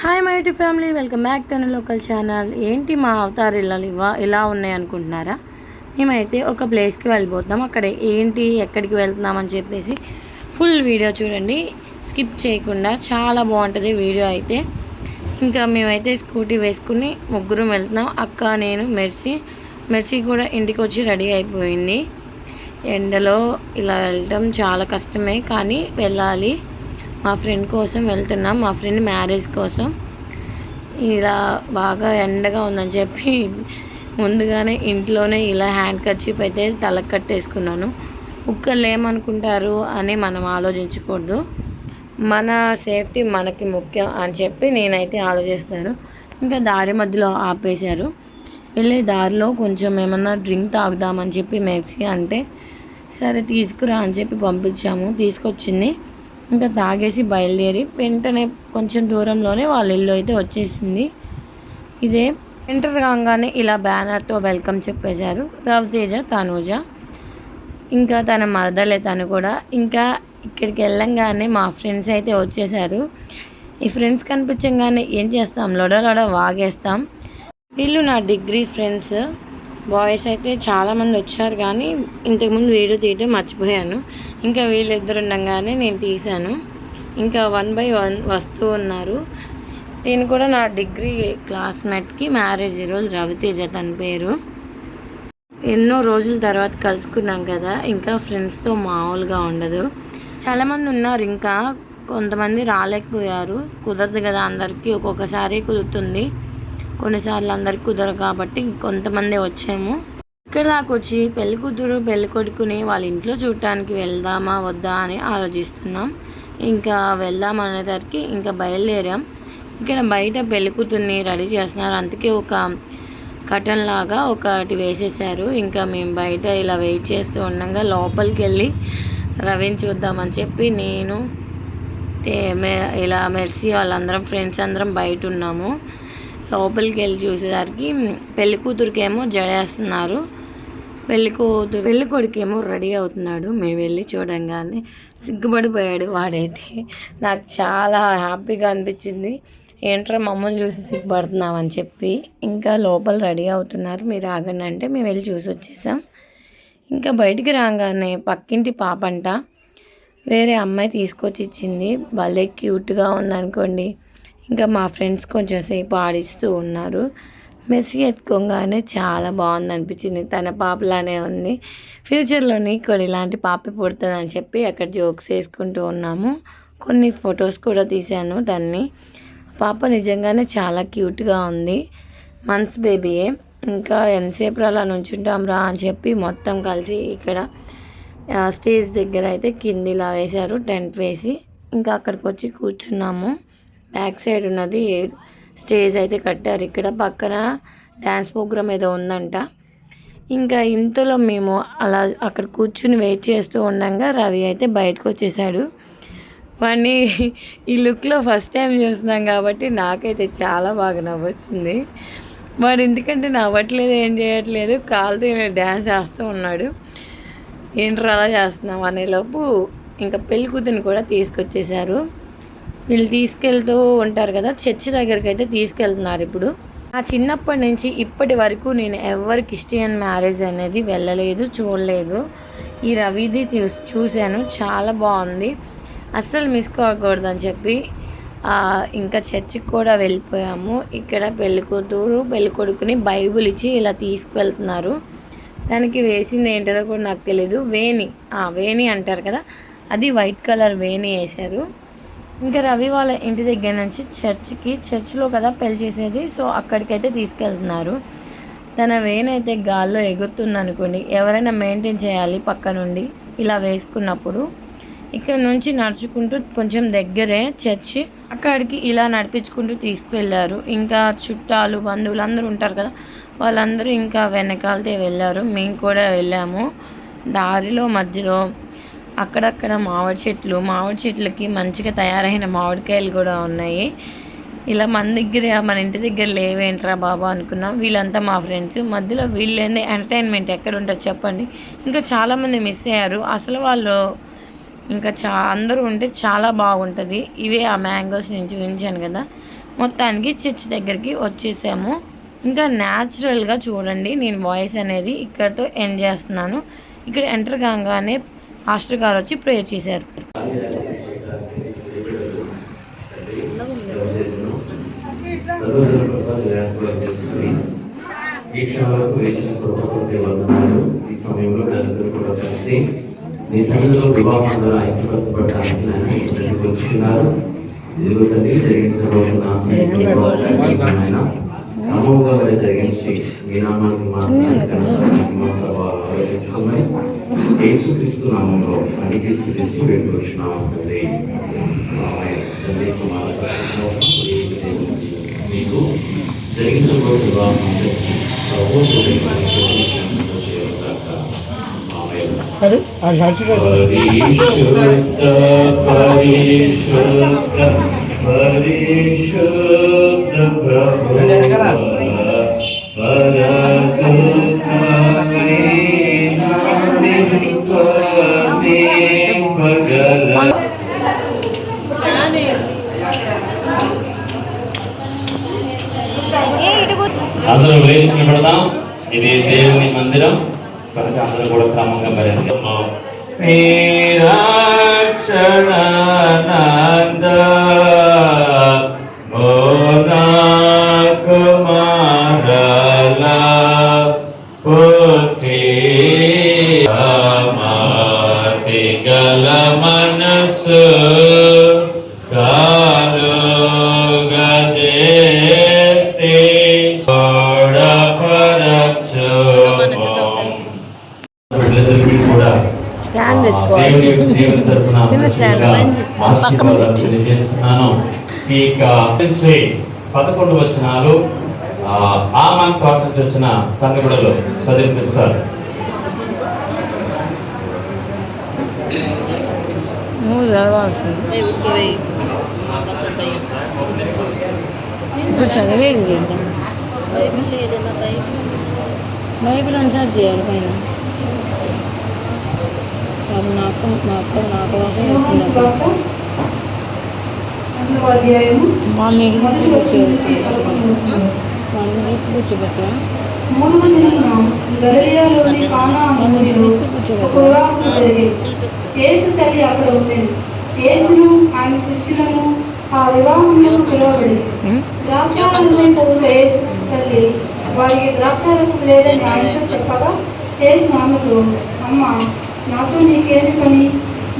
Hi my YouTube family, welcome back to local channel. ఏంటి మా Avatar ఇలా ఉన్నాయి అనుకుంటున్నారా? మేమైతే ఒక ప్లేస్కి వెళ్ళిపోతున్నాం. అక్కడ ఏంటి ఎక్కడికి వెళ్తున్నామని చెప్పేసి ఫుల్ వీడియో చూడండి, స్కిప్ చేయకుండా. చాలా బాగుంటుంది వీడియో అయితే. ఇంకా మేమైతే స్కూటీ వేసుకుని ముగ్గురం వెళ్తున్నాం. అక్క, నేను, మెర్సీ కూడా ఇంటికి వచ్చి రెడీ అయిపోయింది. ఎండలో ఇలా వెళ్ళటం చాలా కష్టమే, కానీ వెళ్ళాలి. మా ఫ్రెండ్ కోసం వెళ్తున్నాం, మా ఫ్రెండ్ మ్యారేజ్ కోసం. ఇలా బాగా ఎండగా ఉందని చెప్పి ముందుగానే ఇంట్లోనే ఇలా హ్యాండ్ కర్చీఫ్ అయితే తలకు కట్టేసుకున్నాను. కుక్కర్లు ఏమనుకుంటారు అని మనం ఆలోచించకూడదు. మన సేఫ్టీ మనకి ముఖ్యం అని చెప్పి నేనైతే ఆలోచిస్తాను. ఇంకా దారి మధ్యలో ఆపేశారు. వెళ్ళే దారిలో కొంచెం ఏమన్నా డ్రింక్ తాగుదామని చెప్పి మెర్సీ అంటే సరే తీసుకురా అని చెప్పి పంపించాము. తీసుకొచ్చింది. ఇంకా తాగేసి బయలుదేరి వెంటనే కొంచెం దూరంలోనే వాళ్ళ ఇల్లు అయితే వచ్చేసింది. ఇదే ఎంటర్ కాగానే ఇలా బ్యానర్తో వెల్కమ్ చెప్పేశారు. రవితేజ, తనూజ, ఇంకా తన మరదలే తను కూడా. ఇంకా ఇక్కడికి వెళ్ళంగానే మా ఫ్రెండ్స్ అయితే వచ్చేసారు. ఈ ఫ్రెండ్స్ కనిపించగానే ఏం చేస్తాం, లొడ వాగేస్తాం. వీళ్ళు నా డిగ్రీ ఫ్రెండ్స్. బాయ్స్ అయితే చాలామంది వచ్చారు, కానీ ఇంతకుముందు వీడియో తీయటం మర్చిపోయాను. ఇంకా వీళ్ళిద్దరు ఉండగానే నేను తీశాను. ఇంకా 1 by 1 వస్తూ ఉన్నారు. నేను కూడా నా డిగ్రీ క్లాస్మేట్కి మ్యారేజ్ ఈరోజు. రవితేజ తన పేరు. ఎన్నో రోజుల తర్వాత కలుసుకున్నాం కదా, ఇంకా ఫ్రెండ్స్తో మామూలుగా ఉండదు. చాలామంది ఉన్నారు, ఇంకా కొంతమంది రాలేకపోయారు. కుదరదు కదా, అందరికీ ఒక్కొక్కసారి కుదురుతుంది, కొన్నిసార్లు అందరికి కుదరదు. కాబట్టి కొంతమంది వచ్చాము. ఇక్కడ దాకా వచ్చి పెళ్లి కూతురు పెళ్లి కొడుకుని వాళ్ళ ఇంట్లో చూడటానికి వెళ్దామా వద్దా అని ఆలోచిస్తున్నాం. ఇంకా వెళ్దాం అనేసరికి ఇంకా బయలుదేరాం. ఇక్కడ బయట పెళ్లి కూతుర్ని రెడీ చేస్తున్నారు, అందుకే ఒక కటన్ లాగా ఒకటి వేసేసారు. ఇంకా మేము బయట ఇలా వెయిట్ చేస్తూ ఉండగా లోపలికి వెళ్ళి రవిని చూద్దామని చెప్పి నేను ఇలా మెర్సీ వాళ్ళందరం ఫ్రెండ్స్ అందరం బయట ఉన్నాము. లోపలికి వెళ్ళి చూసేసరికి పెళ్లి కూతురికేమో జడేస్తున్నారు, పెళ్లి కొడుకేమో రెడీ అవుతున్నాడు. మేము వెళ్ళి చూడంగానే సిగ్గుపడిపోయాడు వాడైతే. నాకు చాలా హ్యాపీగా అనిపించింది. ఏంట్రా మమ్మల్ని చూసి సిగ్గుపడుతున్నామని చెప్పి. ఇంకా లోపల రెడీ అవుతున్నారు, మీరు ఆగండి అంటే మేము వెళ్ళి చూసి వచ్చేసాం. ఇంకా బయటికి రాగానే పక్కింటి పాపంట వేరే అమ్మాయి తీసుకొచ్చి ఇచ్చింది. భలే క్యూట్గా ఉందనుకోండి. ఇంకా మా ఫ్రెండ్స్ కొంచెం సేపు ఆడిస్తూ ఉన్నారు. మెర్సీ ఎత్తుకోగానే చాలా బాగుంది అనిపించింది, తన పాపలానే ఉంది. ఫ్యూచర్లో నీకు ఇలాంటి పాప పుడుతుందని చెప్పి అక్కడ జోక్స్ వేసుకుంటూ ఉన్నాము. కొన్ని ఫొటోస్ కూడా తీశాను దాన్ని. పాప నిజంగానే చాలా క్యూట్గా ఉంది, మంత్స్ బేబీయే. ఇంకా ఎంతసేపు అలా నుంచుంటాం రా అని చెప్పి మొత్తం కలిసి ఇక్కడ స్టేజ్ దగ్గర అయితే కిందిలా వేశారు, టెంట్ వేసి. ఇంకా అక్కడికి వచ్చి కూర్చున్నాము. బ్యాక్ సైడ్ ఉన్నది స్టేజ్ అయితే కట్టారు. ఇక్కడ పక్కన డ్యాన్స్ ప్రోగ్రామ్ ఏదో ఉందంట. ఇంకా ఇంతలో మేము అలా అక్కడ కూర్చుని వెయిట్ చేస్తూ ఉండగా రవి అయితే బయటకు వచ్చేసాడు. వాడిని ఈ లుక్లో ఫస్ట్ టైం చూస్తున్నాం కాబట్టి నాకైతే చాలా బాగా నవ్వొచ్చింది. వాడు ఎందుకంటే నవ్వట్లేదు, ఏం చేయట్లేదు, కాలుతో డ్యాన్స్ చేస్తూ ఉన్నాడు. ఏంట్రా అలా చేస్తున్నాం అనేలోపు ఇంకా పెళ్లి కూతురిని కూడా తీసుకొచ్చేసారు. వీళ్ళు తీసుకెళ్తూ ఉంటారు కదా, చర్చి దగ్గరికి అయితే తీసుకెళ్తున్నారు. ఇప్పుడు నా చిన్నప్పటి నుంచి ఇప్పటి వరకు నేను ఎవరికి క్రిస్టియన్ మ్యారేజ్ అనేది వెళ్ళలేదు, చూడలేదు. ఈ రవిది చూశాను, చాలా బాగుంది, అస్సలు మిస్ కాకూడదని చెప్పి ఇంకా చర్చికి కూడా వెళ్ళిపోయాము. ఇక్కడ పెళ్లి కూతురు పెళ్లి కొడుకుని బైబుల్ ఇచ్చి ఇలా తీసుకువెళ్తున్నారు. దానికి వేసింది ఏంటో కూడా నాకు తెలీదు. వేణి అంటారు కదా, అది వైట్ కలర్ వేణి వేశారు. ఇంకా రవి వాళ్ళ ఇంటి దగ్గర నుంచి చర్చ్లో కదా పెళ్లి చేసేది, సో అక్కడికైతే తీసుకెళ్తున్నారు. తన వేనైతే గాల్లో ఎగురుతుంది అనుకోండి. ఎవరైనా మెయింటైన్ చేయాలి పక్క నుండి ఇలా వేసుకున్నప్పుడు. ఇక్కడ నుంచి నడుచుకుంటూ కొంచెం దగ్గరే చర్చి, అక్కడికి ఇలా నడిపించుకుంటూ తీసుకువెళ్ళారు. ఇంకా చుట్టాలు బంధువులు అందరూ ఉంటారు కదా, వాళ్ళందరూ ఇంకా వెనకాలతే వెళ్ళారు. మేము కూడా వెళ్ళాము. దారిలో మధ్యలో అక్కడక్కడ మామిడి చెట్లకి మంచిగా తయారైన మామిడికాయలు కూడా ఉన్నాయి. ఇలా మన ఇంటి దగ్గర లేవేంట్రా బాబా అనుకున్నాం. వీళ్ళంతా మా ఫ్రెండ్స్. మధ్యలో వీళ్ళేంది ఎంటర్టైన్మెంట్ ఎక్కడ ఉంటుంది చెప్పండి. ఇంకా చాలామంది మిస్ అయ్యారు. అసలు వాళ్ళు ఇంకా అందరూ ఉంటే చాలా బాగుంటుంది. ఇవే ఆ మ్యాంగోస్ నేను చూపించాను కదా, మొత్తానికి చర్చ్ దగ్గరికి వచ్చేసాము. ఇంకా న్యాచురల్గా చూడండి, నేను వాయిస్ అనేది ఇక్కడతో ఎండ్ చేస్తున్నాను. ఇక్కడ ఎంటర్ కాగానే పాస్టర్ గారు వచ్చి ప్రేయర్ చేశారు. ఈ క్షణాలకు వేసిన కృపకొంటే వందనాలు. ఈ సమయంలో నలుగురు కూడా కలిసి నీ సన్నిధిలో వివాహం ద్వారా ఐక్యపరచబడటానికి నన్ను వచ్చున్నారు. ఇదిగో తండ్రి జరిగించబోతున్న ఆయన క్రమముగా మరి జరిగించి మీ నామానికి ఆలోచించుకోమని యేసుక్రీస్తు నామంలో అడిగి స్థుతించి వేడుకొచ్చున్నాము తండ్రి. మీకు జరిగించబోయే వివాహం అందరూ లేచి నిలబడదాం. ఇది దేవుని మందిరం కనుక అందరూ కూడా క్రమంగా పరిగణిద్దాం. నిరాక్షణానంద కుమారలా పుట్టి మాతి గల మనసు చిన్న స్టాండ్ 11 వచనాలు ఆ మన తోట నుంచి వచ్చిన సంఘబిడ్డలు చదివిపిస్తారు. చదివేది బైబిల్ అన్సార్ చేయాలి పైన. నాకు కోసం వచ్చింది. కూర్చోబెట్టా యేసు తల్లి అక్కడ ఉండేది. యేసును ఆయన శిష్యులను ఆ వివాహంలో పిలువబడి ద్రాక్షారసం యేసు తల్లి వారికి ద్రాక్షారసం లేదని ఆయనతో చెప్పగా యేసు ఆమెతో, అమ్మ, నాతో నీకేమి పని?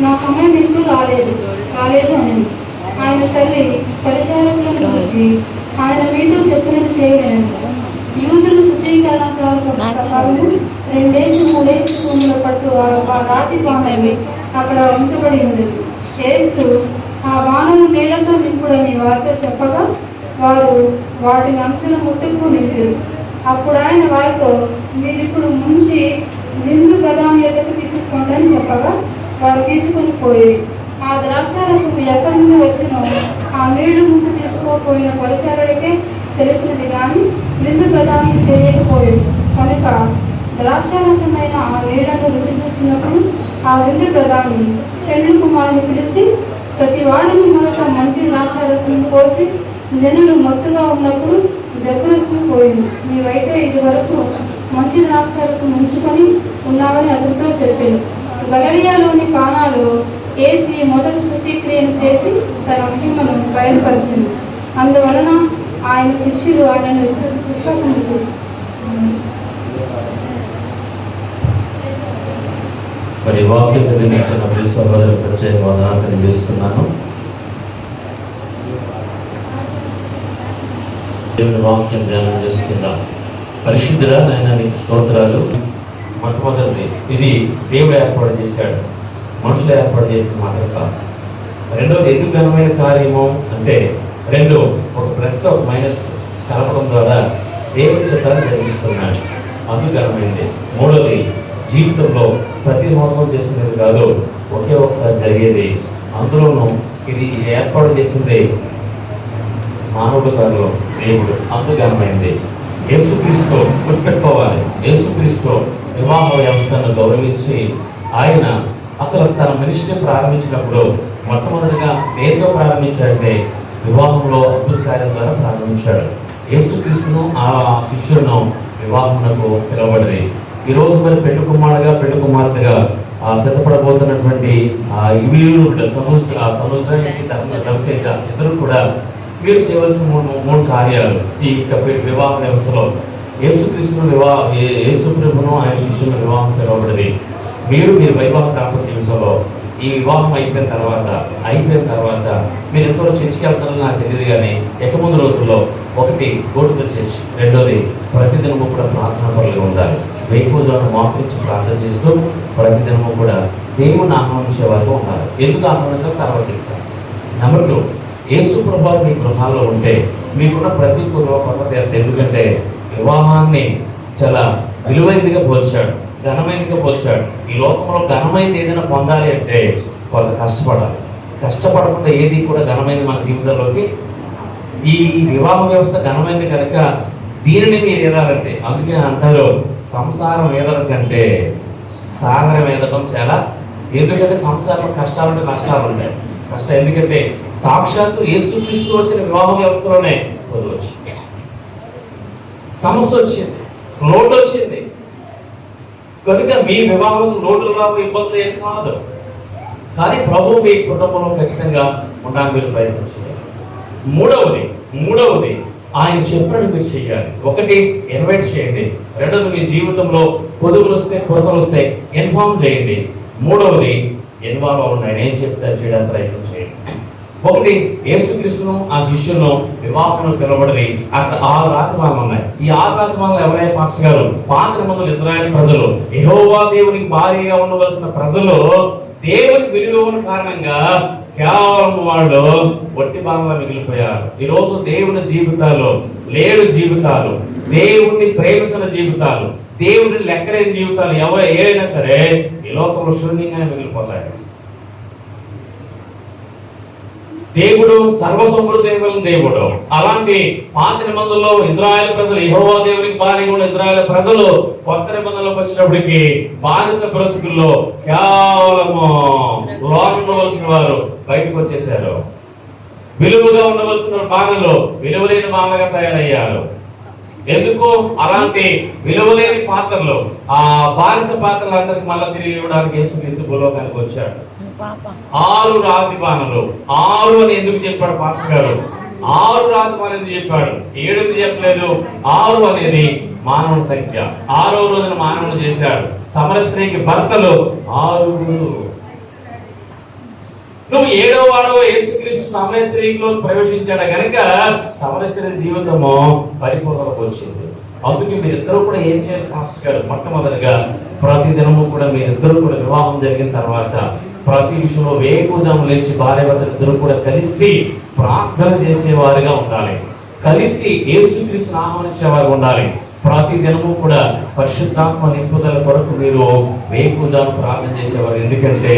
నా సమయం ఇంటూ రాలేదు అని. ఆయన తల్లి పరిచారకులను గురించి ఆయన మీతో చెప్పినది చేయలేను. యూదుల శుద్ధీకరణ ప్రకారం 2-3 భూముల పట్టు ఆ రాతి బాణలు అక్కడ ఉంచబడి ఉండేది. యేసు ఆ బాణలు నీళ్లతో నింపుడని వారితో చెప్పగా వారు వాటిని అంచులు ముట్టుకు నింపారు. అప్పుడు ఆయన వారితో, మీరిప్పుడు ముంచి నిందు ప్రధాన ఎద్దకు తీసుకోండి అని చెప్పగా వారు తీసుకుని పోయి ఆ ద్రాక్షారసం ఎక్కడి నుండి వచ్చినో ఆ నీళ్లు ముంచి తీసుకోపోయిన పరిచారులకే తెలిసినది కానీ నిందు ప్రధానికి తెలియకపోయాడు. కనుక ద్రాక్షారసమైన ఆ నీళ్లను రుచి చూసినప్పుడు ఆ విందు ప్రధాని పెండ్లి కుమారుని పిలిచి, ప్రతి వాడిని మొదట మంచి ద్రాక్షారసం పోసి జనులు మత్తుగా ఉన్నప్పుడు జబ్బురసం పోయింది. నీవైతే ఇది వరకు మంచి ద్రాక్షారసం ఉంచుకొని ఉన్నావని అతనితో చెప్పాను. గలిలయలోని కానాలో యేసు మొదటి శుచిక్రియను చేసి తన మహిమను బయలుపరిచింది. అందువలన ఆయన శిష్యులు ఆయనను విశ్వసించారు. మరి వాక్యం చదివించిన సహోదరు ప్రత్యేక వందనాలు తెలియజేస్తున్నాను. దేవుని వాక్యం ధ్యానం చేసుకుందాం. పరిశుద్ధుడా నాయన నీకు స్తోత్రాలు. మొట్టమొదటిది, ఇది దేవుడు ఏర్పాటు చేశాడు, మనుషులు ఏర్పాటు చేసిన మాట కాదు. రెండోది, ఎందుకు ఘనమైన కార్యము అంటే రెండు, ఒక ప్లస్ ఒక మైనస్ కలపడం ద్వారా దేవుడి చిత్తాన్ని జరిగిస్తున్నాడు, అందుకు ఘనమైంది. మూడోది, జీవితంలో ప్రతి హోమం చేసినది కాదు, ఒకే ఒకసారి జరిగేది. అందులోనూ ఇది ఏర్పాటు చేసింది మానవుడు కాదు, దేవుడు, అందుకు ఘనమైంది. యేసుక్రీస్తు గుర్తుపెట్టుకోవాలి. యేసుక్రీస్తు వివాహ వ్యవస్థను గౌరవించి ఆయన అసలు తన మినిస్ట్రీ ప్రారంభించినప్పుడు మొట్టమొదటిగా దేంతో ప్రారంభించాడంటే వివాహంలో అద్భుత కార్యం ద్వారా ప్రారంభించాడు. యేసుక్రీస్తును ఆ శిష్యులను వివాహమునకు పిలువబడి ఈ రోజు మరి పెళ్లి కుమారుడుగా పెళ్లి కుమార్తెగా సిద్ధపడబోతున్నటువంటి ఇద్దరు కూడా వీరు చేయవలసిన మూడు కార్యాలు ఈ వివాహ వ్యవస్థలో. యేసుక్రీస్తును యేసు ప్రభును ఆయన శిష్యులను వివాహం పిలువబడింది. మీరు వైవాహ దాంపత్య జీవితంలో ఈ వివాహం అయిపోయిన తర్వాత మీరు ఎంతవరకు చర్చికి వెళ్తారో నాకు తెలియదు, కానీ ముందు రోజుల్లో ఒకటి గోటుతో చర్చ్, రెండోది ప్రతిదినము కూడా ప్రార్థన పనులుగా ఉండాలి. వేకువజామున మోకరించి ప్రార్థన చేస్తూ ప్రతిదినము కూడా దేవుని ఆహ్వానించే వారిగా ఉండాలి. ఎందుకు ఆహ్వానించాలో తర్వాత చెప్తాను. నెంబర్ 2, యేసు ప్రభు మీ గృహాల్లో ఉంటే మీకున్న ప్రతి పద్ధతి. ఎందుకంటే వివాహాన్ని చాలా విలువైనదిగా పోల్చాడు, ఘనమైనదిగా పోల్చాడు. ఈ లోకంలో ఘనమైనది ఏదైనా పొందాలి అంటే కొంత కష్టపడాలి. కష్టపడకుండా ఏది కూడా ఘనమైనది మన జీవితంలోకి. ఈ వివాహ వ్యవస్థ ఘనమైనది కనుక దీనిని మీరు ఏదాలంటే, అందుకే అంటారు సంసారం ఏదల కంటే సాగరం ఏదడం చాలా. ఎందుకంటే సంసారంలో కష్టాలుంటే నష్టాలు ఉంటాయి. కష్టం ఎందుకంటే సాక్షాత్తు యేసుక్రీస్తు వచ్చిన వివాహ వ్యవస్థలోనే వచ్చింది, సమస్య వచ్చింది, లోటు వచ్చింది. కనుక మీ వివాహం లోటు రావు, ఇబ్బందులు ఏం కాదు. కానీ ప్రభు మీ కుటుంబంలో ఖచ్చితంగా ఉండడానికి మీరు ప్రయత్నించాలి. మూడవది ఆయన చెప్పినట్టు మీరు చేయాలి. ఒకటి, ఇన్వైట్ చేయండి. రెండవది, మీ జీవితంలో కొదువులు వస్తే కొరతలు వస్తాయి, ఇన్ఫార్మ్ చేయండి. మూడవది, ఇన్వాల్వ్ అవ్వండి. ఆయన ఏం చెప్తారు చేయడానికి ప్రయత్నం చేయండి. ఒకటి, యేసుక్రీస్తును ఆ శిష్యులను వివాహంలో పిలువబడి అక్కడ 6 రాతిమాలు ఉన్నాయి. ఈ 6 రాతిమాలు ఎవరైనా పాస్టర్ గారు పాత నిబంధనలు ఇశ్రాయేలు ప్రజలు, యెహోవా దేవునికి భారీగా ఉండవలసిన ప్రజలు దేవునికి విలువ కారణంగా కేవలం వాళ్ళు ఒట్టి భాగంగా మిగిలిపోయారు. ఈరోజు దేవుని జీవితాలు, లేడు జీవితాలు, దేవుణ్ణి ప్రేమించిన జీవితాలు, దేవుని లెక్కలేని జీవితాలు ఏవైనా సరే ఈ లోకంలో శూన్యంగానే మిగిలిపోతాయి. దేవుడు సర్వసమృద్ధైన దేవుడు. అలాంటి పాత నిబంధనలో ఇశ్రాయేలు ప్రజలు, యెహోవా దేవునికి భారీగా ఉన్న ఇశ్రాయేలు ప్రజలు కొత్త నిబంధనలోకి వచ్చినప్పటికీ బానిస బ్రతుకుల్లో కేవలము ఉండవలసిన వారు బయటకు వచ్చేసారు. విలువగా ఉండవలసిన బాణలో విలువలేని బాణగా తయారయ్యారు. ఎందుకు? అలాంటి విలువలేని పాత్రలు, ఆ బానిస పాత్రలందరికీ మళ్ళీ తిరిగి ఇవ్వడానికి యేసుక్రీస్తు భూలోకానికి వచ్చాడు. 6 రాతి బాణలు. 6 అని ఎందుకు చెప్పాడు పాస్టర్ గారు? 6 రాతి బాణలు ఎందుకు చెప్పాడు? 7 ఎందుకు చెప్పలేదు? 6 అనేది మానవుని సంఖ్య. 6వ రోజున మానవుని చేశాడు. సమర స్త్రీకి భర్తలు 6. నువ్వు 7వ వాడవ యేసుక్రీస్తు సమర స్త్రీలో ప్రవేశించాడు కనుక సమర స్త్రీ జీవితము పరిపూర్ణకు వచ్చింది. అందుకే మీరిద్దరూ కూడా ఏం చేయాలి పాస్టర్ గారు? మొట్టమొదటిగా ప్రతి దినము కూడా మీరిద్దరూ కూడా వివాహం జరిగిన తర్వాత ప్రతి విషయంలో వేకువజాము లేచి భార్యాభర్తలిద్దరూ కూడా కలిసి ప్రార్థన చేసేవారుగా ఉండాలి. కలిసి యేసుక్రీస్తును ఆహ్వానించేవారు ఉండాలి. ప్రతి దినము కూడా పరిశుద్ధాత్మ నింపుదల కొరకు మీరు వేకువజాము ప్రార్థన చేసేవారు. ఎందుకంటే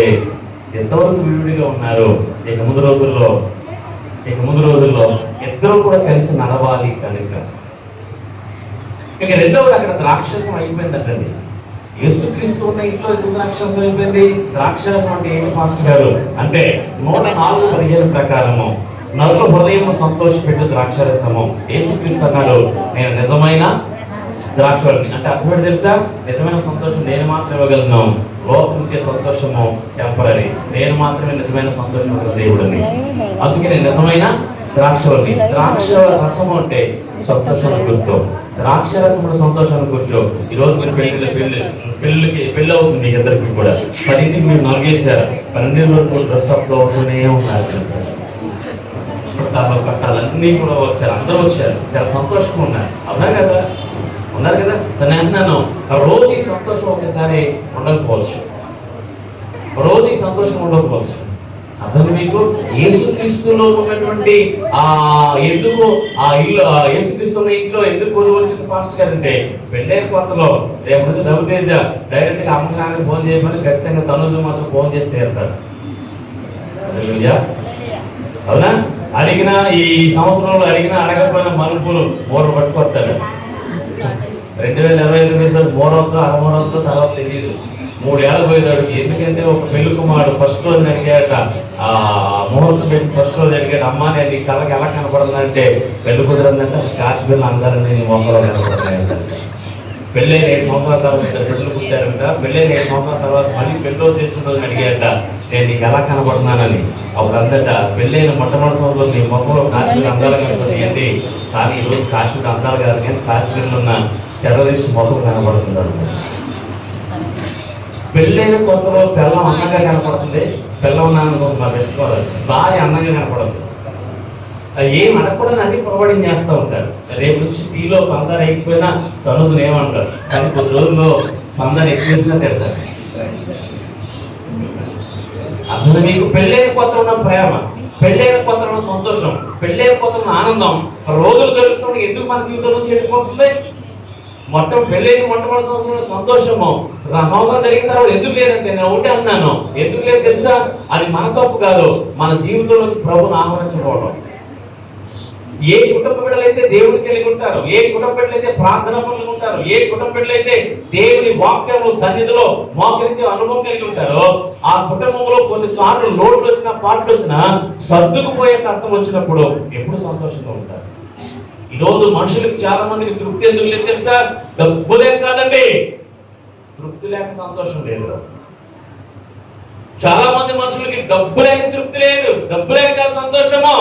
ఎంతవరకు విడివిడిగా ఉన్నారు. ఇక ముందు రోజుల్లో ఇద్దరు కూడా కలిసి నడవాలి కనుక. ఇక రెండవది, అక్కడ ద్రాక్షరసం అయిపోయిందంటండి. యేసుక్రీస్తు ఉన్న ఇంట్లో ఎందుకు ద్రాక్షరసం అయిపోయింది? ద్రాక్షరసం అంటే ఏమి పాస్టర్ గారు అంటే 104:15 ప్రకారము నరుల హృదయం సంతోషపెట్టు ద్రాక్షరసము. యేసుక్రీస్తు అన్నాడు, నేను నిజమైన ద్రాక్షరసం. అంటే అర్థం తెలుసా? నిజమైన సంతోషం నేను మాత్రమే ఇవ్వగలను. లోకం ఇచ్చే సంతోషము టెంపరరీ. నేను మాత్రమే నిజమైన సంతోషం ఇవ్వగల దేవుడిని. అందుకే నేను నిజమైన ద్రాక్షవల్లి. ద్రాక్ష రసము అంటే సంతోషానికి గుర్తు. ద్రాక్ష రసముడు సంతోషానికి గుర్తు. ఈరోజు మీరు పెళ్లి అవుతుంది మీకు ఇద్దరికి కూడా. 10కి మీరు నలిగేశారు. 12 రోజులు డ్రెస్ అప్ అవుతూనే ఉన్నారు. చుట్టాలు పట్టాలన్నీ కూడా వచ్చారు, అందరూ వచ్చారు, చాలా సంతోషంగా ఉన్నారు. ఉన్నారు కదా? నేను అంటున్నాను, రోజు ఈ సంతోషం ఒకేసారి ఉండకపోవచ్చు, రోజు ఈ సంతోషం ఉండకపోవచ్చు. అర్థం మీకు? యేసుక్రీస్తులో ఉన్నటువంటి ఎందుకు ఆ ఇల్లు, యేసుక్రీస్తు ఉన్న ఇంట్లో ఎందుకు వచ్చింది పాస్టర్ గారు అంటే, పెళ్ళైన కొత్తలో రేపు నుంచి రవితేజ డైరెక్ట్ గా అమ్మకానికి ఫోన్ చేయమని ఖచ్చితంగా తనుజు మాత్రం ఫోన్ చేస్తే వెళ్తాడు. అవునా? అడిగినా ఈ సంవత్సరంలో అడగకపోయినా మలుపులు మూర పట్టుకొస్తాడు. 2025 మూరవుతో అరమూరవుతో తర్వాత తెలియదు. 3 ఏళ్ళు పోయేదాడు. ఎందుకంటే ఒక పెళ్లి కుమారుడు ఫస్ట్ రోజు అడిగాట, ఆ ముహూర్తం పెట్టి ఫస్ట్ రోజు అడిగాడు, అమ్మా నేను నీ కళ్ళకి ఎలా కనపడుతుందంటే పెళ్లి కుదరదంటే కాశ్మీర్లో అందరూ నీ మొక్కలో కనపడుతున్నాయంట. పెళ్ళైన 7 సంవత్సరాల తర్వాత పెళ్ళి పుట్టారంట. పెళ్ళైన 7 సంవత్సరాల తర్వాత మళ్ళీ పెళ్ళి రోజు చేసుకున్న రోజు అడిగాట, నేను నీకు ఎలా కనపడుతున్నానని. అప్పుడు అందట పెళ్ళైన మొట్టమొదటి సంవత్సరంలో నీ మొక్కలో కాశ్మీర్ అందాలు కనపడుతుంది, కానీ ఈరోజు కాశ్మీర్ అందాలు కాదు కానీ కాశ్మీర్లో ఉన్న టెర్రరిస్ట్ మొక్కలు కనపడుతుంది. పెళ్ళైన కొత్తలో పిల్లం అందంగా కనపడుతుంది, పిల్లం నాన్న మా పెట్టుకోవాలి, భార్య అందంగా కనపడదు. ఏం అనకూడదు అన్ని ప్రొవైడింగ్ చేస్తూ ఉంటారు. రేపు నుంచి టీలో పందారు అయిపోయినా తనుజులు ఏమంటారు, కానీ కొద్ది రోజుల్లో పందారు ఎక్కువేసినా తిడతారు. అసలు మీకు పెళ్ళైన కొత్త ఉన్న ప్రేమ, పెళ్ళైన కొత్త ఉన్న సంతోషం, పెళ్ళైన కొత్త ఉన్న ఆనందం రోజులు జరుగుతుంది. ఎందుకు మన జీవితంలో చెడిపోతుంది? పెళ్ళైన మొట్టమొదటి సంవత్సరంలో సంతోషము హోమం జరిగిన తర్వాత ఎందుకు లేదంటే నేను ఒకటే అన్నాను, ఎందుకు లేదు తెలుసా? అది మన తప్పు కాదు, మన జీవితంలో ప్రభుని ఆహ్వానించకపోవడం. ఏ కుటుంబ బిడ్డలైతే దేవుడికి కలిగి ఉంటారు, ఏ కుటుంబ బిడ్డలైతే ప్రార్థన పనులు ఉంటారు, ఏ కుటుంబ బిడ్డలైతే దేవుని వాక్యము సన్నిధిలో మోకరించే అనుభవం కలిగి ఉంటారో, ఆ కుటుంబంలో కొన్ని సార్లు లోట్లు వచ్చినా పాటలు వచ్చినా సర్దుకుపోయే అర్థం వచ్చినప్పుడు ఎప్పుడు సంతోషంగా ఉంటారు. ఈరోజు మనుషులకు చాలా మందికి తృప్తి ఎందుకు లేదు తెలుసా? డబ్బు లేక కాదండి, తృప్తి లేక సంతోషం లేదు. చాలా మంది మనుషులకి డబ్బు లేక తృప్తి లేదు, డబ్బు లేక సంతోషము,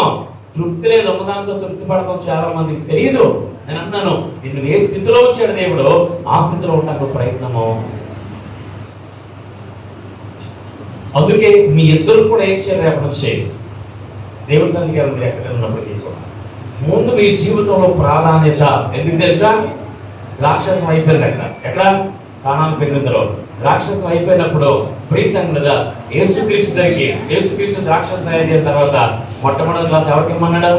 తృప్తి లేదు. ఉన్నదాంతో తృప్తి పడటం చాలా మందికి తెలియదు. నేను అన్నాను, నిన్ను ఏ స్థితిలో వచ్చాడు దేవుడు, ఆ స్థితిలో ఉండడానికి ప్రయత్నము. అందుకే మీ ఇద్దరు కూడా ఏం చేయాలి? రేపటి నుంచి దేవుడి సన్నిధికి ఎక్కడ ఉన్నప్పటికీ కూడా ముందు మీ జీవితంలో ప్రాధాన్యత ఎందుకు తెలుసా? రాక్షసం అయిపోయింది. ఎక్కడ కానాను పెళ్ళిందలో రాక్షసం అయిపోయినప్పుడు ప్రియ సంగతిగా యేసుక్రీస్తు దగ్గరికి, యేసుక్రీస్తు రాక్షసం తయారు చేసిన తర్వాత మొట్టమొదటి క్లాస్ ఎవరికి ఇమ్మన్నాడు?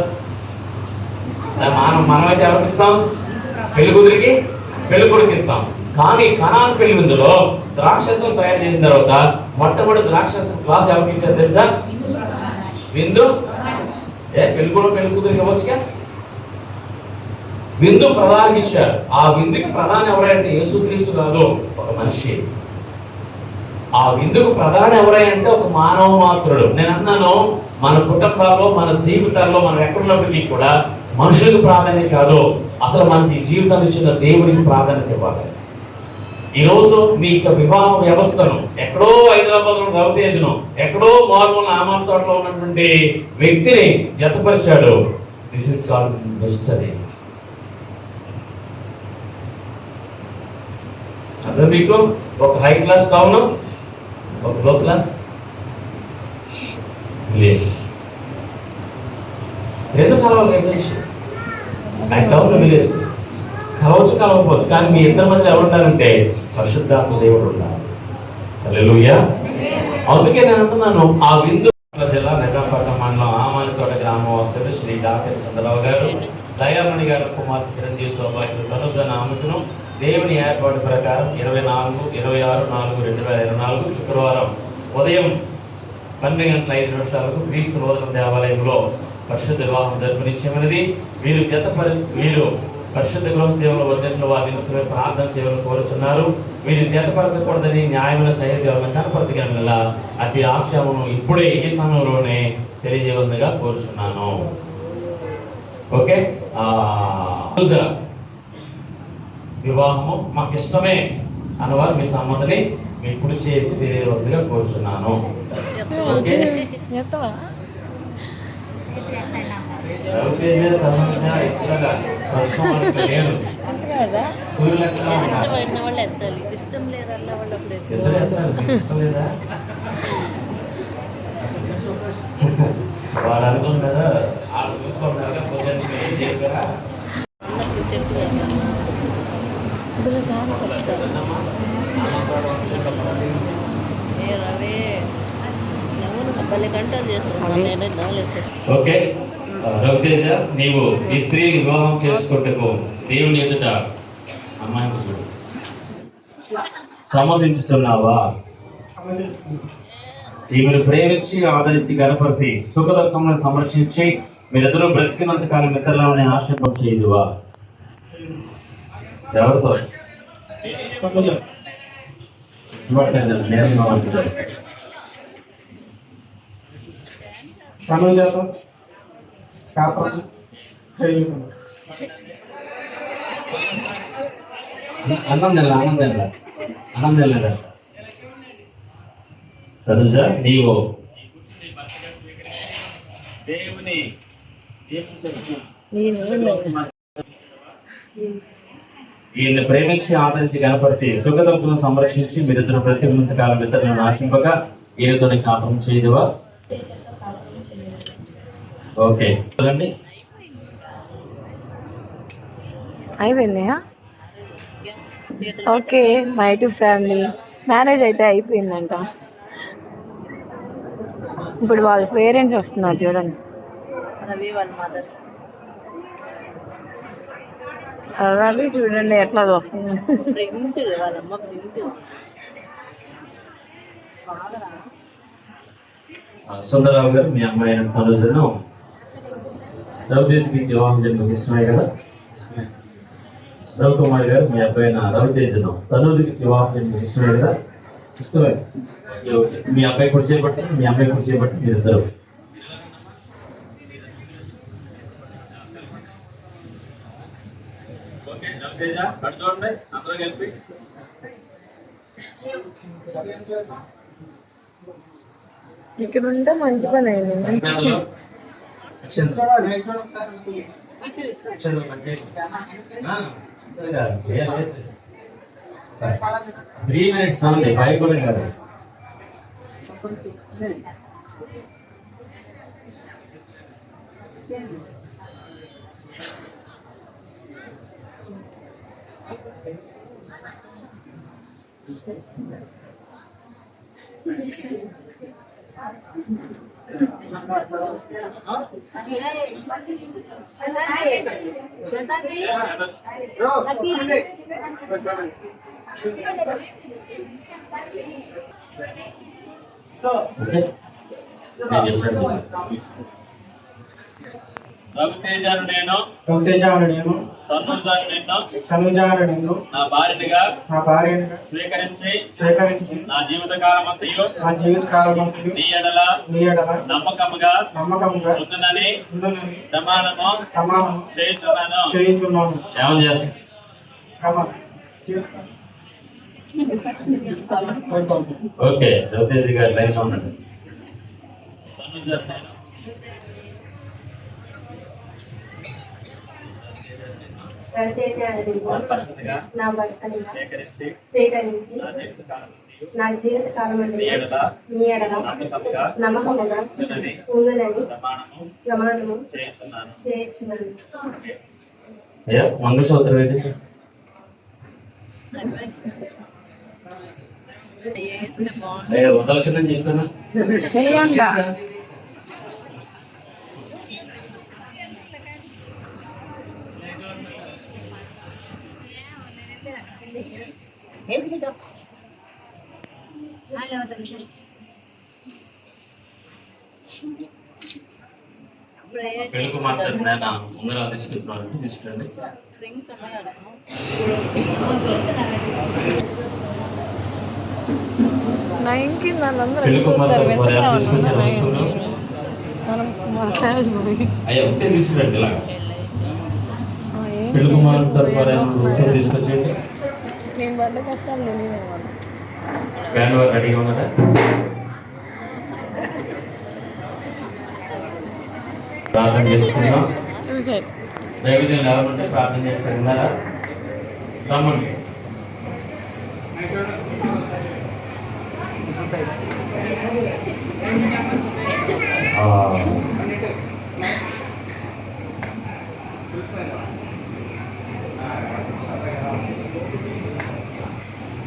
మనమైతే ఎవరికి ఇస్తాం? పెళ్లి కూతురికి, పెళ్లి కొడుకు ఇస్తాం. కానీ కానాను పెళ్లి విందులో రాక్షసం తయారు చేసిన తర్వాత మొట్టమొదటి రాక్షసం క్లాస్ ఎవరికి ఇచ్చారు తెలుసా? విందు. పెళ్లి కొడుకు పెళ్లి కూతురికి ఇవ్వచ్చుగా, విందు ప్రధానికి ఇచ్చారు. ఆ విందుకి ప్రధాని ఎవరంటే యేసుక్రీస్తు కాదు, ఒక మనిషి. ఆ విందుకు ప్రధాని ఎవరంటే ఒక మానవ మాత్రుడు. నేను అన్నాను, మన కుటుంబాల్లో మన జీవితాల్లో మనం ఎక్కడున్నప్పటికీ కూడా మనుషులకు ప్రాధాన్యత కాదు, అసలు మనకి జీవితాన్ని ఇచ్చిన దేవుడికి ప్రాధాన్యత ఇవ్వాలి. ఈరోజు మీ వివాహ వ్యవస్థను ఎక్కడో హైదరాబాద్లో రవితేజను, ఎక్కడో మారుమూల నామాన్ తోటలో ఉన్నటువంటి వ్యక్తిని జతపరిచాడు. This is called mystery. అదే మీకు ఒక హై క్లాస్ టౌన్, ఒక లో క్లాస్ లేదు. రెండు కలవాలి ఆ టౌన్లో లేదు. కలవచ్చు కలవకపోవచ్చు, కానీ మీ ఇద్దరి మధ్యలో ఎవరు ఉంటారంటే పరిశుద్ధాత్మ దేవుడు ఉన్నారు. హల్లెలూయా. అందుకే నేను అంటున్నాను, ఆ విందు జిల్లా నిజాంపట్నం మండలం ఆమానితోట గ్రామవాసులు శ్రీ డాక్టర్ చంద్రరావు గారు, దయామణి గారు కుమార్ చిరంజీవి సౌభాగ్యులు తనుజన ఆమెకును దేవుని ఏర్పాటు ప్రకారం 26/4/2024 శుక్రవారం ఉదయం 12:05 క్రీస్తు రోజుల దేవాలయంలో పరిశుద్ధ వివాహం జరిపించమన్నది. వీరు పరిశుద్ధ గృహ దేవుల వద్దట్లో వారిని ప్రార్థన చేయమని కోరుచున్నారు. వీరిని జతపరచకూడదని న్యాయమైన సహజీవనం కనపరచగల అతి ఆక్షేమను ఇప్పుడే ఈ సమయంలోనే తెలియజేయవలసిందిగా కోరుచున్నాను. ఓకే, వివాహము మాకు ఇష్టమే అన్నవారు మీ సంబంధిని మీ కుడి చేతి తెలియవలసిందిగా కోరుచున్నాను. ఓకే, ఇష్టపడిన వాళ్ళు ఎత్తాలి, ఇష్టం లేదన్న వాళ్ళు వాళ్ళు అనుకుంటారా వాళ్ళు చూసుకుంటారా అందరికి సెట్ రవే భలే కంట్రోల్ చేసుకుంటాను. ఓకే రవితేజ, నీవు ఈ స్త్రీని వివాహం చేసుకుంటకు దేవుని ఎదుట అమ్మాయిని సమ్మతించుతున్నావా? ఈమెను ప్రేమించి ఆదరించి గణపరిచి సుఖదుఖములను సంరక్షించి మీరిద్దరూ బ్రతికినంత కాలం మిత్రులని ఆశపం చేయదువా? ఎవరితో? తనుజతో కాపురం చేయును. ఆనందం తనుజ నీవు దేవుని ఈయన ప్రేమించి ఆదరించి కనపరిచి సుఖదంపులను సంరక్షించి మీరిద్దరు ప్రతి కాలం ఇతరులను నాశింపక ఈయనతోనే కాపురం చేయదువా? ఓకే చూడండి. అయిపోయింది. Okay, my to family marriage అయితే అయిపోయిందంట. ఇప్పుడు వాళ్ళ పేరెంట్స్ వస్తున్నారు చూడండి. రవి వాళ్ళ మదర్. రవి చూడండి ఎట్లా వస్తుంది. ప్రింట్ వాళ్ళమ్మ ప్రింట్. సుందరరావు గారు మీ అమ్మాయి తనుజను రవితేజ్కి వివాహం జన్మకి ఇష్టమే కదా? రవికుమార్ గారు మీ అబ్బాయి రవితేజను తనుజకి వివాహం జన్మకి ఇష్టమే కదా? ఇష్టమే. మీ అబ్బాయి కూడా చేపట్టి మీ అమ్మాయి కూడా చేపట్టి మీరు ఇద్దరు ఇక్కడ ఉంటే మంచి పని అయింది. త్రీ మినిట్స్ ఓన్లీ, 5 కూడా కాదు. రవితేజాను నేను తనుజాను నిన్ను నా భార్యగా స్వీకరించి నా జీవిత కాలమంతయు నీ ఎడల నమ్మకముగా ఉండునని ప్రమాణము చేయుచున్నాను. ఏమని చేస్తాను? ఓకే, రవితేజ గారు లైన్ ఉండండి. నా భర్తని స్వీకరించి నా జీవిత కాలం నీ ఎడల నమ్మకముగా ఉందని ప్రమాణము చేయించున్నాను. మంగళసూత్రం ఏంటి? వదలకని చెప్పాను. చెయ్యండి. పెళ్ళికి మాట్లాడినా ముందర తీసుకెళ్తున్నాను. తీసుకెళ్ళండి. నైన్కి వాళ్ళందరూ పెళ్ళికి వెళ్ళిపోతారు. మాట్లాడుతున్నారు. మనం మసాజ్ అయ్యా ఉంటే తీసుకురండి. ఇలా పెళ్ళికి మాట్లాడుతారు. తీసుకొచ్చేయండి. నేను బండ కష్టాలు తెలియదు. బ్యాండ్ వారు రెడీగా ఉన్నారా? ప్రార్థన చేసుకుందాం. చూసారు దైవజనులు ఎవరుంటే ప్రార్థన చేస్తారు. ఉన్నారా? రమ్మండి.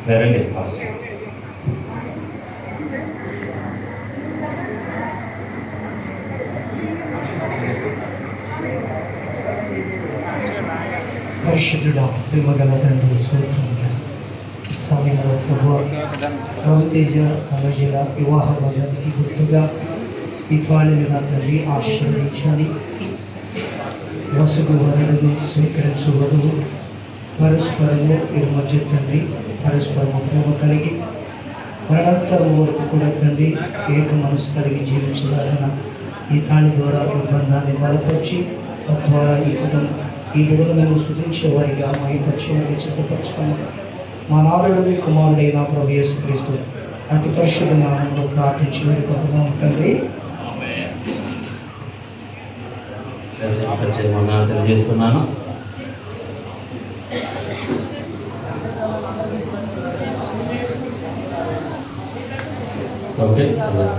రండి ఫాస్ట్. పరిశుద్ధుడా ప్రేమగల తండ్రి సమయంలో ప్రభు రవితేజ తనుజల వివాహ బంధానికి గుర్తుగా ఈ త్వాళిని నా తండ్రి ఆశీర్వదించాలి. వసుగు వరుడు స్వీకరించు వధువు పరస్పరము ఇరు మధ్య తండ్రి పరస్పరము ప్రేమ కలిగి మరణాంతరం వరకు కూడా తండ్రి ఏక మనసు కలిగి జీవించాలన్న ఈ తాళి ద్వారా బంధాన్ని బలపరిచి తద్వారా ఈ విడుదల మేము శుద్ధించే వారిగా మహిపరచమని సిద్ధపరచుకున్నాం. మా నాదుడు మీ కుమారుడైన ప్రభు యేసుక్రీస్తు అతి పరిశుద్ధ నామంలో ప్రార్థించి వేడుకుంటున్నాం తండ్రి. తెలియజేస్తున్నాను. ఓకే,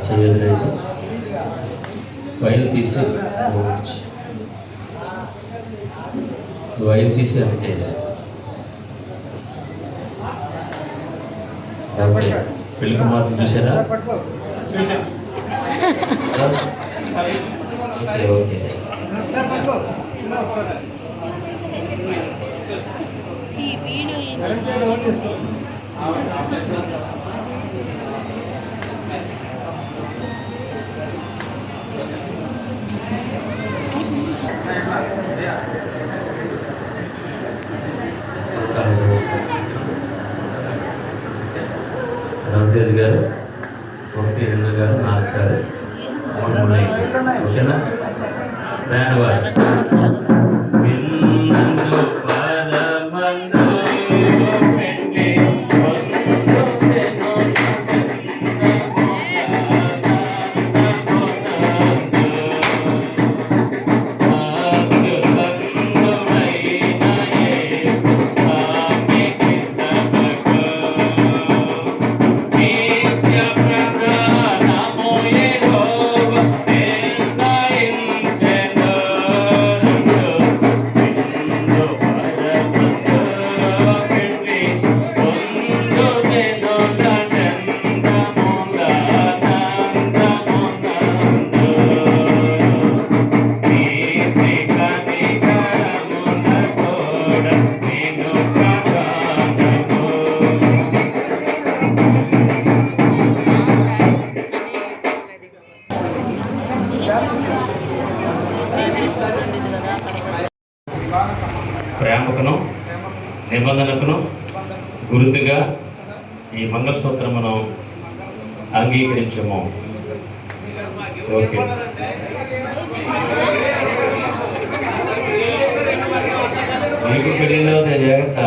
చేయలేదు. వైర్ తీసి అంటే ఓకే. పెళ్లి కుమార్తె చూసారా? Okay okay. ఈ వీడియో రవితేజ్ గారు, 1, 2 గారు, 4 గారు, 3 ఓకేనా? బ్రాండ్ వారు ప్రేమకును నిబంధనకును గుర్తుగా ఈ మంగళసూత్రమును అంగీకరించము. ఓకే. మీకు పెళ్ళిలో జాగ్రత్త.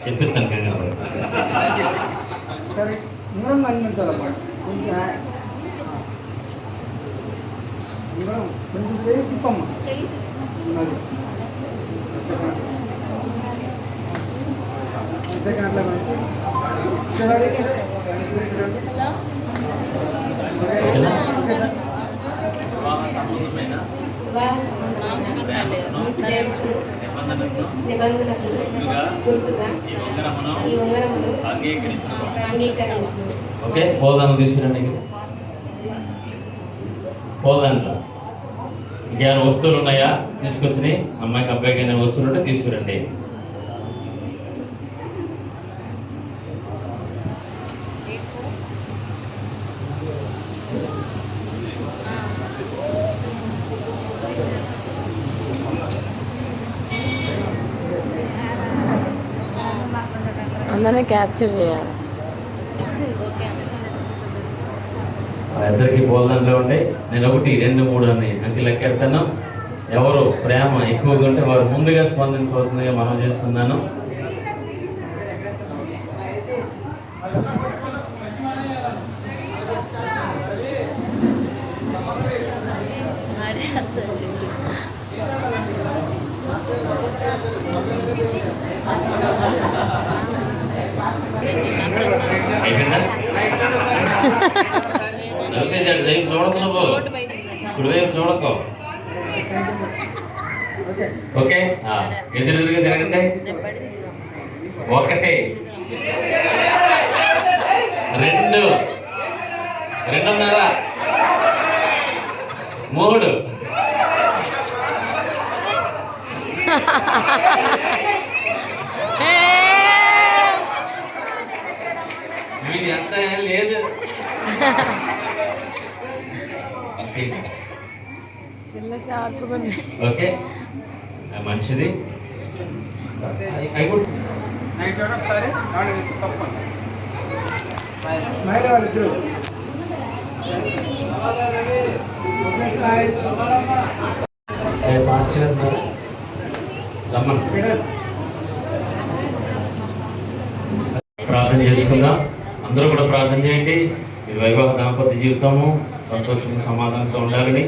చెప్పిస్తాను కంగారు. కొంచెం చేయి తిప్పమ్మా. ఓకే, పోదాను తీసుకురండి. పోదాంట్లో ఇంకేమైనా వస్తువులు ఉన్నాయా? తీసుకొచ్చి అమ్మాయికి అబ్బాయికి ఏమైనా వస్తువులు ఉంటే తీసుకురండి. అందరినీ క్యాప్చర్ చేయాలి. ఇద్దరికి పోల్దంలో ఉండే నేను 1, 2, 3 అని అంటే లెక్కెడతాను. ఎవరు ప్రేమ ఎక్కువగా ఉంటే వారు ముందుగా స్పందించవలసిందిగా మనం చేస్తున్నాను. అయిపోయిందా? చూడకు, నువ్వు కుడివైపు చూడకు. ఓకే, ఎదురుగా తిరగండి. 1, 2, 2.5, 3. మీరు ఎంత లేదు. ఓకే మంచిది. ప్రార్థన చేసుకుందాం. అందరూ కూడా ప్రార్థన చేయండి. మీ వైవాహిక దాంపత్య జీవితము సంతోషంగా సమాధానంతో ఉండాలని,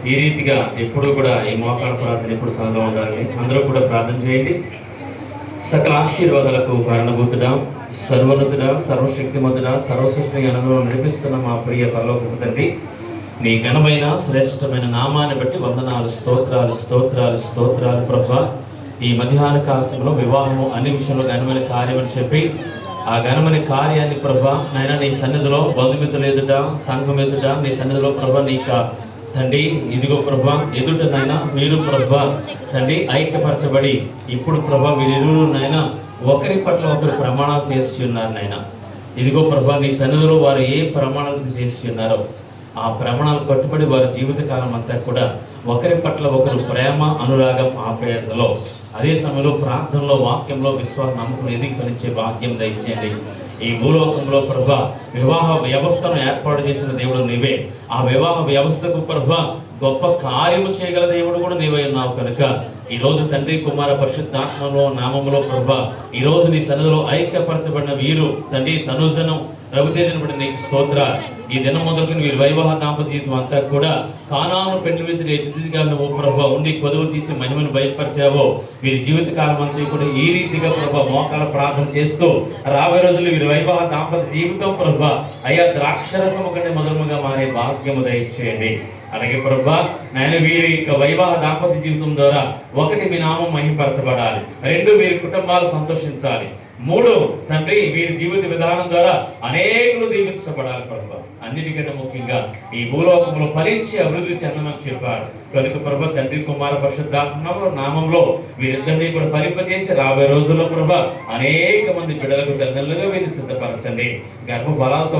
ఈ రీతిగా ఎప్పుడూ కూడా ఈ మోకాళ్ళ ప్రార్థన ఎప్పుడు సాగుతూ ఉండాలని అందరూ కూడా ప్రార్థన చేయండి. సకల ఆశీర్వాదాలకు కారణభూతుడా, సర్వోన్నతుడా, సర్వశక్తిమంతుడా, సర్వసృష్టి అనుభవం నడిపిస్తున్న మా ప్రియ పరలోకపు తండ్రి, నీ ఘనమైన శ్రేష్టమైన నామాన్ని బట్టి వందనాలు, స్తోత్రాలు స్తోత్రాలు స్తోత్రాలు ప్రభా. ఈ మధ్యాహ్న కాల సమయంలో వివాహము అన్ని విషయంలో ఘనమైన కార్యం అని చెప్పి ఆ ఘనమైన కార్యాన్ని ప్రభా నాయన నీ సన్నిధిలో బంధుమిత్రులు ఎదుట, సంఘం ఎదుట నీ సన్నిధిలో ప్రభా నీకు తండ్రి ఇదిగో ప్రభా ఎదుట నాయన మీరు ప్రభా తండ్రి ఐక్యపరచబడి ఇప్పుడు ప్రభా వీరిరువురు నాయన ఒకరి పట్ల ఒకరు ప్రమాణాలు చేసి ఉన్నారు నాయన. ఇదిగో ప్రభా నీ సన్నిధిలో వారు ఏ ప్రమాణాలు చేసి ఉన్నారో ఆ ప్రమాణాలు కట్టుబడి వారి జీవితకాలం అంతా కూడా ఒకరి పట్ల ఒకరు ప్రేమ, అనురాగం, ఆప్యాయతలో అదే సమయంలో ప్రార్థనలో, వాక్యంలో విశ్వాస నమ్మకం ఎదిగి ఫలించే భాగ్యం దయచేయండి. ఈ భూలోకంలో ప్రభా వివాహ వ్యవస్థను ఏర్పాటు చేసిన దేవుడు నీవే. ఆ వివాహ వ్యవస్థకు ప్రభా గొప్ప కార్యము చేయగల దేవుడు కూడా నీవై ఉన్నావు కనుక ఈరోజు తండ్రి, కుమార, పరిశుద్ధాత్మలో నామములో ప్రభా ఈరోజు నీ సన్నిధిలో ఐక్యపరచబడిన వీరు తండ్రి తనుజను రవితేజను బట్టి నీకు స్తోత్ర. ఈ దినం మొదలుకొని వీరి వైవాహ దాంపత్య జీవితం అంతా కూడా కానాను పెళ్లి విధిని ఎదుటిగా నువ్వు ప్రభా ఉండి కొదువు తీర్చి మహిమను బయటపరిచావో వీరి జీవిత కాలం అంతా కూడా ఈ రీతిగా ప్రభా మోకాల ప్రార్థన చేస్తూ రాబోయే రోజులు వీరి వైవాహ దాంపత్య జీవితం ప్రభా అయ్యా ద్రాక్షరసము కంటే మధురముగా మారే భాగ్యము దయచేయండి. అలాగే ప్రభా నాయన వీరి యొక్క వైవాహ దాంపత్య జీవితం ద్వారా ఒకటి మీ నామం మహిమపరచబడాలి, రెండు వీరి కుటుంబాలు సంతోషించాలి, మూడు తండ్రి వీరి జీవిత విధానం ద్వారా అనేకులు దీవించబడాలి ప్రభా. అన్నిటికంటే ముఖ్యంగా ఈ భూలోకంలో ఫలించి అభివృద్ధి చెందమని చెప్పారు కనుక ప్రభా తండ్రి, కుమార, పరిశుద్ధాత్మ నామంలో వీరిద్దరినీ కూడా ఫలింపజేసి రాబోయే రోజుల్లో ప్రభా అనేక మంది బిడ్డలకు తల్లిదండ్రులుగా వీరిని సిద్ధపరచండి. గర్భ బలాలతో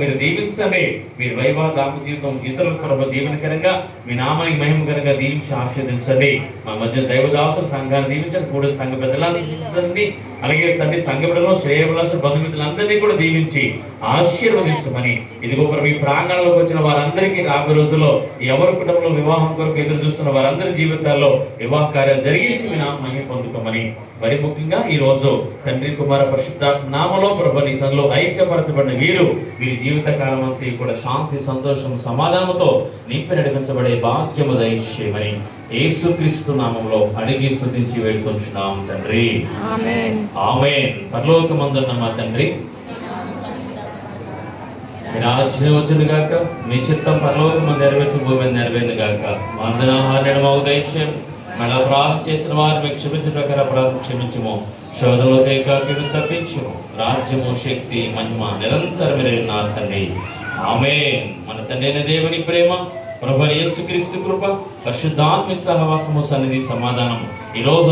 మీరు దీవించండి. మీరు వైవాహ దాంపత్య జీవితం ఇతరులకు ప్రభా దీవెనకరంగా మీ నామానికి మహిమకరంగా దీవించి ఆశీర్వదించండి. మా మధ్య దైవదాసులు సంఘాన్ని దీవించండి. కూడిన సంఘ పెద్దలందరినీ అలాగే తండ్రి సంఘ బిడ్డలను శ్రేయభిలాష బంధుమిత్రులందరినీ కూడా దీవించి ఆశీర్వదించమని ఇదిగో ప్రభు ఈ ప్రాంగణంలోకి వచ్చిన వారందరికీ రాబోయే రోజుల్లో ఎవరి కుటుంబంలో వివాహం కొరకు ఎదురు చూస్తున్న వారందరి జీవితాల్లో వివాహ కార్యాలు జరిగించి మీ నామ మహిమ పొందుకోమని మరి ముఖ్యంగా ఈ రోజు తండ్రి, కుమార, పరిశుద్ధాత్మ నామలో ప్రభు నీ సన్నిధిలో ఐక్యపరచబడిన వీరి జీవిత కాలం అంతా కూడా శాంతి, సంతోషం, సమాధానంతో నింపి నడిపించబడే భాగ్యము దయచేయమని యేసుక్రీస్తు నామంలో అడిగి స్తుతించి వేడుకొంచున్నాం తండ్రి. ఆమేన్. ఆమేన్. పరలోకమందున్న మా తండ్రి, మీ రాజ్యం వచ్చును గాక, మీ చిత్తం పరలోకమందు నెరవేర్చు భూమి నెరవేరును గాక. మా అందనాహారం మాకు దయచేయం. మన అపరాధం చేసిన వారు మీకు క్షమించిన ప్రకారం అపరాధం క్షమించము, శోధనలో తేకాకిని తప్పించము. రాజ్యము, శక్తి, మహిమ నిరంతరం నా తండ్రి. ఆమేన్. మన తండ్రి అయిన దేవుని ప్రేమ, ప్రభు యేసుక్రీస్తు కృప, పరిశుద్ధాత్మ సహవాసము, సన్నిధి, సమాధానం ఈ రోజు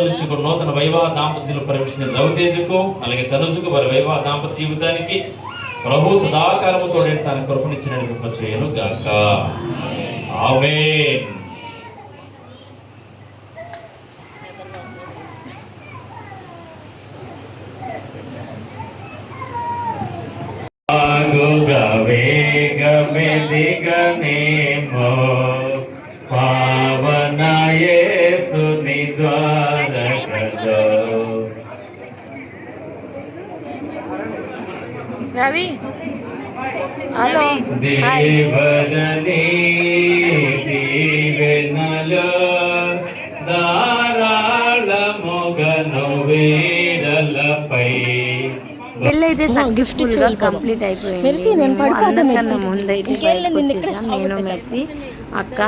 నుంచి నూతన వైవాహ దాంపత్యంలో ప్రవేశించిన రవితేజకు అలాగే తనుజుకు వారి వైవాహ దాంపత్య జీవితానికి ప్రభు సదాకాలముతో తన కృపనిచ్చిన చేయను గాక. ఆమేన్. వేగమెదిగనేమో పావన యేసుని ద్వారకలో. రవి హలో దేవరని దీవెనలో ధారాళముగను వీరలపై పెళ్ళైతే సక్సెస్ఫుల్ గా కంప్లీట్ అయిపోయింది. అందరికన్నా ముందైతే నేను మెర్సీ అక్క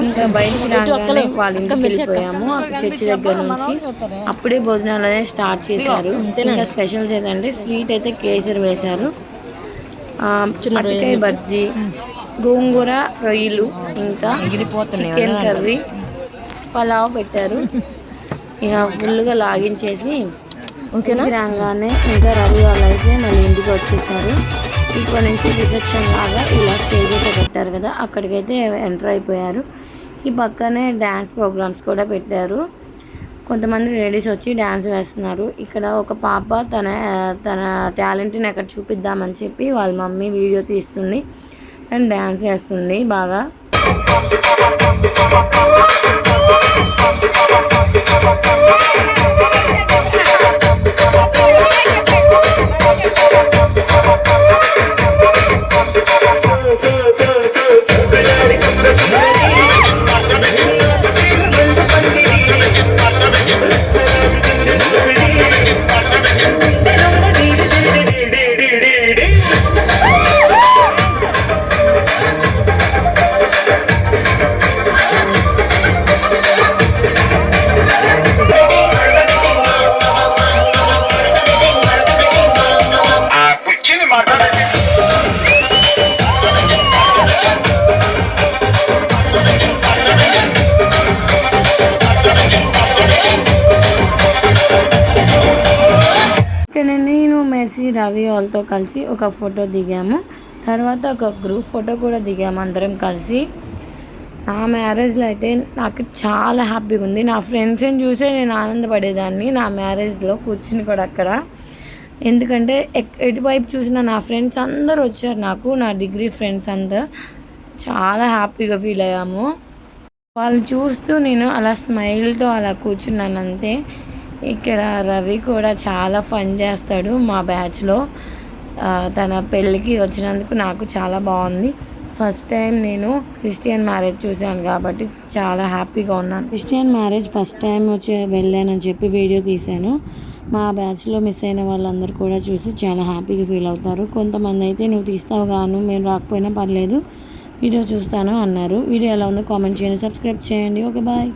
ఇంకా బయటికి రాగానే వాళ్ళ ఇంటికి వెళ్ళిపోయాము. చర్చి దగ్గర నుంచి అప్పుడే భోజనాలు అనేది స్టార్ట్ చేశారు. ఇంకా స్పెషల్స్ ఏంటంటే స్వీట్ అయితే కేసరి వేశారు, అరటికాయ బజ్జీ, గోంగూర రొయ్యలు, ఇంకా చికెన్ కర్రీ, పలావ్ పెట్టారు. ఇక ఫుల్గా లాగించేసి రాగానే ఇంకా రవి వాళ్ళు అయితే మళ్ళీ ఇంటికి వచ్చేసారు. ఇక లోపల నుంచి రిసెప్షన్ లాగా ఇలా స్టేజ్ అయితే పెట్టారు కదా, అక్కడికైతే ఎంటర్ అయిపోయారు. ఈ పక్కనే డ్యాన్స్ ప్రోగ్రామ్స్ కూడా పెట్టారు. కొంతమంది లేడీస్ వచ్చి డ్యాన్స్ వేస్తున్నారు. ఇక్కడ ఒక పాప తన టాలెంట్ని ఎక్కడ చూపిద్దామని చెప్పి వాళ్ళ మమ్మీ వీడియో తీస్తుంది అండ్ డ్యాన్స్ వేస్తుంది బాగా. ఇక్కడ నేను మెర్సీ రవి వాళ్ళతో కలిసి ఒక ఫోటో దిగాము. తర్వాత ఒక గ్రూప్ ఫోటో కూడా దిగాము అందరం కలిసి. నా మ్యారేజ్లో అయితే నాకు చాలా హ్యాపీగా ఉంది. నా ఫ్రెండ్స్ని చూసే నేను ఆనందపడేదాన్ని నా మ్యారేజ్లో కూర్చుని కూడా అక్కడ. ఎందుకంటే ఎటువైపు చూసిన నా ఫ్రెండ్స్ అందరూ వచ్చారు నాకు, నా డిగ్రీ ఫ్రెండ్స్ అందరూ. చాలా హ్యాపీగా ఫీల్ అయ్యాము. వాళ్ళు చూస్తూ నేను అలా స్మైల్తో అలా కూర్చున్నాను అంతే. ఇక్కడ రవి కూడా చాలా ఫన్ చేస్తాడు మా బ్యాచ్లో. తన పెళ్ళికి వచ్చినందుకు నాకు చాలా బాగుంది. ఫస్ట్ టైం నేను క్రిస్టియన్ మ్యారేజ్ చూశాను కాబట్టి చాలా హ్యాపీగా ఉన్నాను. క్రిస్టియన్ మ్యారేజ్ ఫస్ట్ టైం వెళ్ళానని చెప్పి వీడియో తీశాను. మా బ్యాచ్లో మిస్ అయిన వాళ్ళందరూ కూడా చూసి చాలా హ్యాపీగా ఫీల్ అవుతారు. కొంతమంది అయితే నువ్వు తీస్తావు గాను, మేము రాకపోయినా పర్లేదు వీడియో చూస్తాను అన్నారు. వీడియో ఎలా ఉందో కామెంట్ చేయండి, సబ్స్క్రైబ్ చేయండి. Okay bye.